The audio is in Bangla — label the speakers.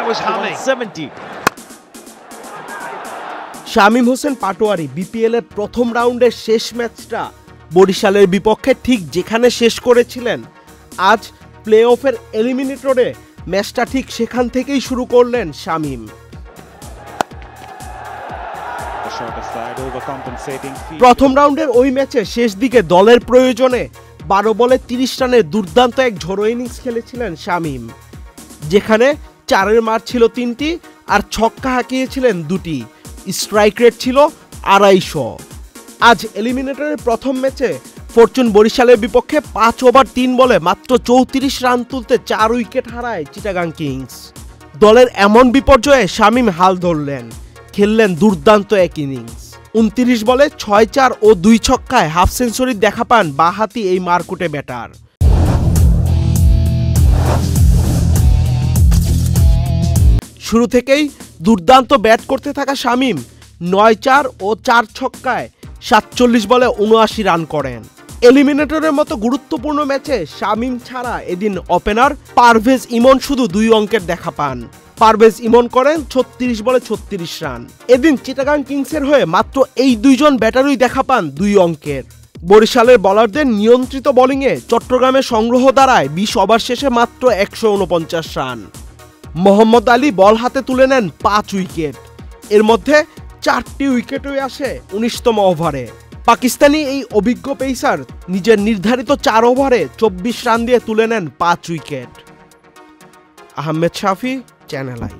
Speaker 1: was humming. 70.
Speaker 2: Shamim Hossain Patwari BPL এর প্রথম রাউন্ডের শেষ ম্যাচটা বরিশালের বিপক্ষে ঠিক যেখানে শেষ করেছিলেন, আজ প্লে অফের এলিমিনেটরে ম্যাচটা ঠিক সেখান থেকেই শুরু করলেন শামীম। প্রথম রাউন্ডের ওই ম্যাচে শেষ দিকে দলের প্রয়োজনে 12 বলে 30 রানের দুর্দান্ত এক ঝড়ো ইনিংস খেলেছিলেন শামীম, যেখানে 4-এর মার ছিল 3টি আর ছক্কা হাঁকিয়েছিলেন 2টি। স্ট্রাইক রেট ছিল 250। আজ এলিমিনেটরের প্রথম ম্যাচে ফরচুন বরিশালের বিপক্ষে 5 ওভার 3 বলে মাত্র 34 রান তুলতে 4 উইকেট হারায় চিটাগাং কিংস। দলের এমন বিপর্যয়ে শামীম হাল ধরলেন, খেললেন দুর্দান্ত এক ইনিংস। 29 বলে 6-4 ও 2 ছক্কায় হাফ সেঞ্চুরির দেখা পান বাঁহাতি এই মারকুটে ব্যাটার। শুরু থেকেই দুর্দান্ত ব্যাট করতে থাকা শামীম 9-4 ও 4 ছক্কায় 47 বলে 79 রান করেন। এলিমিনেটরের মতো গুরুত্বপূর্ণ ম্যাচে শামীম ছাড়া এদিন ওপেনার পারভেজ ইমন শুধু 2 অঙ্কের দেখা পান। পারভেজ ইমন করেন 36 বলে 36 রান। এদিন চিটাগাং কিংসের হয়ে মাত্র এই 2 জন ব্যাটারই দেখা পান 2 অঙ্কের। বরিশালের বোলারদের নিয়ন্ত্রিত বোলিংয়ে চট্টগ্রামের সংগ্রহ দাঁড়ায় 20 ওভার শেষে মাত্র 149 রান। মোহাম্মদ আলী বল হাতে তুলে নেন 5 উইকেট, এর মধ্যে 4টি উইকেটই আসে 19তম ওভারে। পাকিস্তানি এই অভিজ্ঞ পেসার নিজের নির্ধারিত 4 ওভারে 24 রান দিয়ে তুলে নেন 5 wicket. Ahmed Shafi, channel I.